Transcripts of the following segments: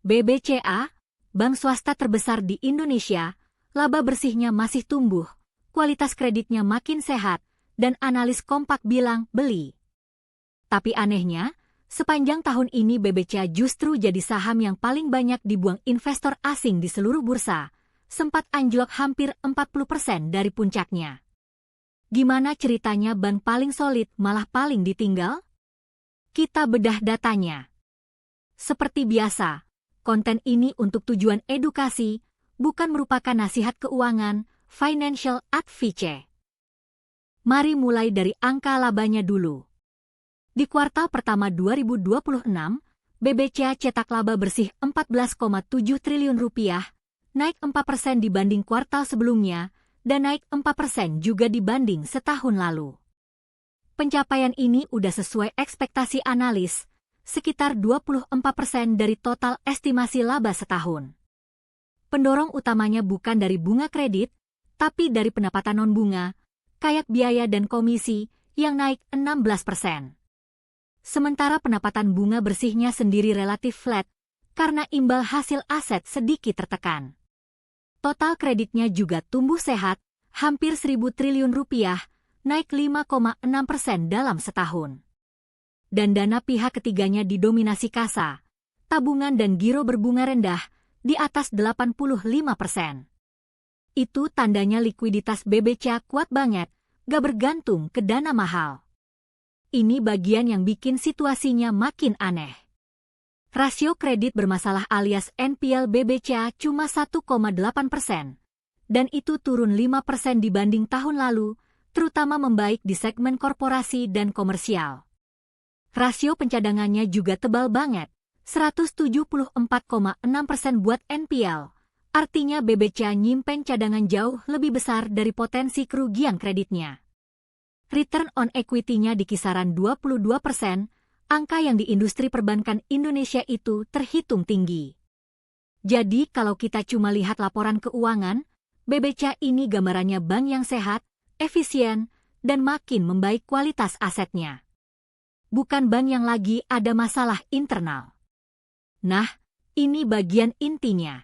BBCA, bank swasta terbesar di Indonesia, laba bersihnya masih tumbuh, kualitas kreditnya makin sehat, dan analis kompak bilang beli. Tapi anehnya, sepanjang tahun ini BBCA justru jadi saham yang paling banyak dibuang investor asing di seluruh bursa, sempat anjlok hampir 40% dari puncaknya. Gimana ceritanya bank paling solid malah paling ditinggal? Kita bedah datanya. Seperti biasa, konten ini untuk tujuan edukasi, bukan merupakan nasihat keuangan, financial advice. Mari mulai dari angka labanya dulu. Di kuartal pertama 2026, BBCA cetak laba bersih 14,7 triliun rupiah, naik 4% dibanding kuartal sebelumnya, dan naik 4% juga dibanding setahun lalu. Pencapaian ini udah sesuai ekspektasi analis, sekitar 24% dari total estimasi laba setahun. Pendorong utamanya bukan dari bunga kredit, tapi dari pendapatan non-bunga, kayak biaya dan komisi, yang naik 16%. Sementara pendapatan bunga bersihnya sendiri relatif flat, karena imbal hasil aset sedikit tertekan. Total kreditnya juga tumbuh sehat, hampir 1.000 triliun rupiah, naik 5,6% dalam setahun. Dan dana pihak ketiganya didominasi kasa, tabungan dan giro berbunga rendah, di atas 85%. Itu tandanya likuiditas BBCA kuat banget, gak bergantung ke dana mahal. Ini bagian yang bikin situasinya makin aneh. Rasio kredit bermasalah alias NPL BBCA cuma 1,8%, dan itu turun 5% dibanding tahun lalu, terutama membaik di segmen korporasi dan komersial. Rasio pencadangannya juga tebal banget, 174,6% buat NPL, artinya BBCA nyimpen cadangan jauh lebih besar dari potensi kerugian kreditnya. Return on equity-nya di kisaran 22%, angka yang di industri perbankan Indonesia itu terhitung tinggi. Jadi kalau kita cuma lihat laporan keuangan, BBCA ini gambarannya bank yang sehat, efisien, dan makin membaik kualitas asetnya. Bukan bank yang lagi ada masalah internal. Nah, ini bagian intinya.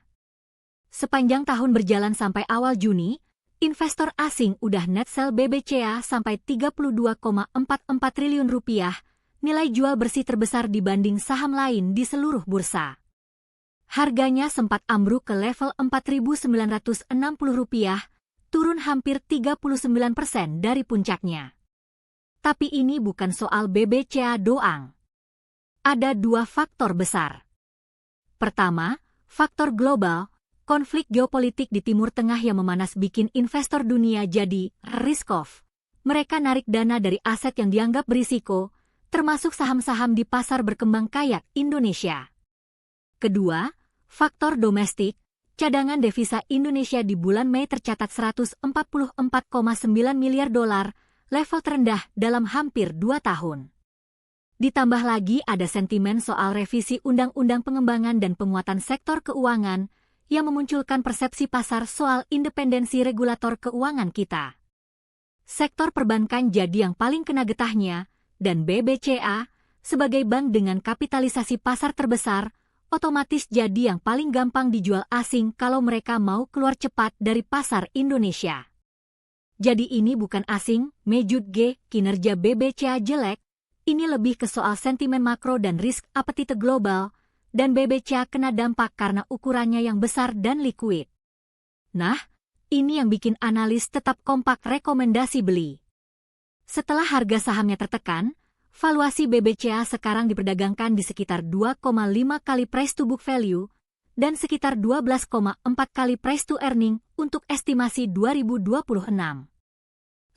Sepanjang tahun berjalan sampai awal Juni, investor asing udah net sell BBCA sampai 32,44 triliun rupiah, nilai jual bersih terbesar dibanding saham lain di seluruh bursa. Harganya sempat ambruk ke level Rp4.960, turun hampir 39% dari puncaknya. Tapi ini bukan soal BBCA doang. Ada dua faktor besar. Pertama, faktor global, konflik geopolitik di Timur Tengah yang memanas bikin investor dunia jadi risk off. Mereka narik dana dari aset yang dianggap berisiko, termasuk saham-saham di pasar berkembang kayak Indonesia. Kedua, faktor domestik, cadangan devisa Indonesia di bulan Mei tercatat 144,9 miliar dolar, level terendah dalam hampir 2 tahun. Ditambah lagi ada sentimen soal revisi Undang-Undang Pengembangan dan Penguatan Sektor Keuangan yang memunculkan persepsi pasar soal independensi regulator keuangan kita. Sektor perbankan jadi yang paling kena getahnya, dan BBCA, sebagai bank dengan kapitalisasi pasar terbesar, otomatis jadi yang paling gampang dijual asing kalau mereka mau keluar cepat dari pasar Indonesia. Jadi ini bukan asing, mejud G, kinerja BBCA jelek, ini lebih ke soal sentimen makro dan risk appetite global, dan BBCA kena dampak karena ukurannya yang besar dan liquid. Nah, ini yang bikin analis tetap kompak rekomendasi beli. Setelah harga sahamnya tertekan, valuasi BBCA sekarang diperdagangkan di sekitar 2,5 kali price to book value, dan sekitar 12,4 kali price to earning untuk estimasi 2026.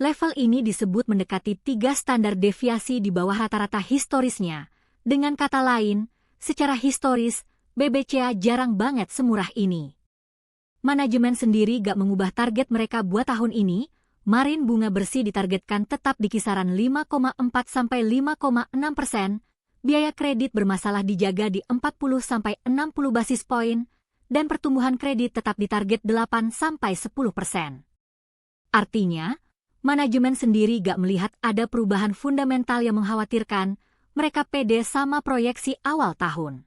Level ini disebut mendekati 3 standar deviasi di bawah rata-rata historisnya. Dengan kata lain, secara historis, BBCA jarang banget semurah ini. Manajemen sendiri gak mengubah target mereka buat tahun ini, margin bunga bersih ditargetkan tetap di kisaran 5,4–5,6%, biaya kredit bermasalah dijaga di 40–60 basis poin, dan pertumbuhan kredit tetap ditarget 8–10%. Artinya, manajemen sendiri gak melihat ada perubahan fundamental yang mengkhawatirkan, mereka pede sama proyeksi awal tahun.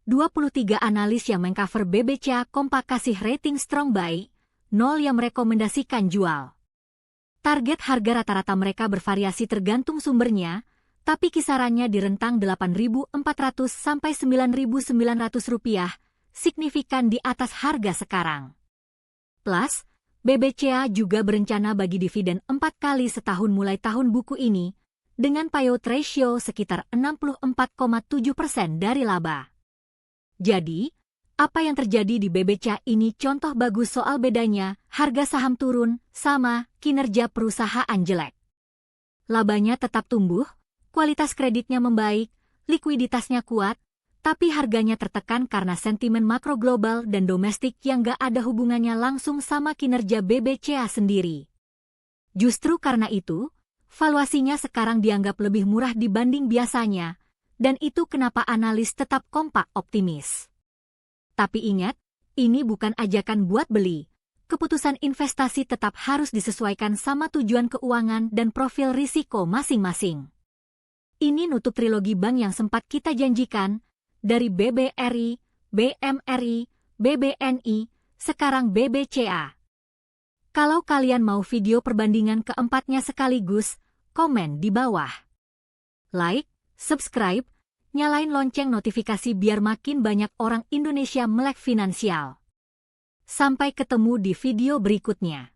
23 analis yang mengcover BBCA kompak kasih rating strong buy, 0 yang merekomendasikan jual. Target harga rata-rata mereka bervariasi tergantung sumbernya, tapi kisarannya di rentang Rp8.400 sampai Rp9.900, signifikan di atas harga sekarang. Plus, BBCA juga berencana bagi dividen 4 kali setahun mulai tahun buku ini, dengan payout ratio sekitar 64,7% dari laba. Jadi, apa yang terjadi di BBCA ini contoh bagus soal bedanya harga saham turun sama kinerja perusahaan jelek. Labanya tetap tumbuh, kualitas kreditnya membaik, likuiditasnya kuat, tapi harganya tertekan karena sentimen makro global dan domestik yang gak ada hubungannya langsung sama kinerja BBCA sendiri. Justru karena itu, valuasinya sekarang dianggap lebih murah dibanding biasanya, dan itu kenapa analis tetap kompak optimis. Tapi ingat, ini bukan ajakan buat beli. Keputusan investasi tetap harus disesuaikan sama tujuan keuangan dan profil risiko masing-masing. Ini nutup trilogi bank yang sempat kita janjikan, dari BBRI, BMRI, BBNI, sekarang BBCA. Kalau kalian mau video perbandingan keempatnya sekaligus, komen di bawah. Like, subscribe, nyalain lonceng notifikasi biar makin banyak orang Indonesia melek finansial. Sampai ketemu di video berikutnya.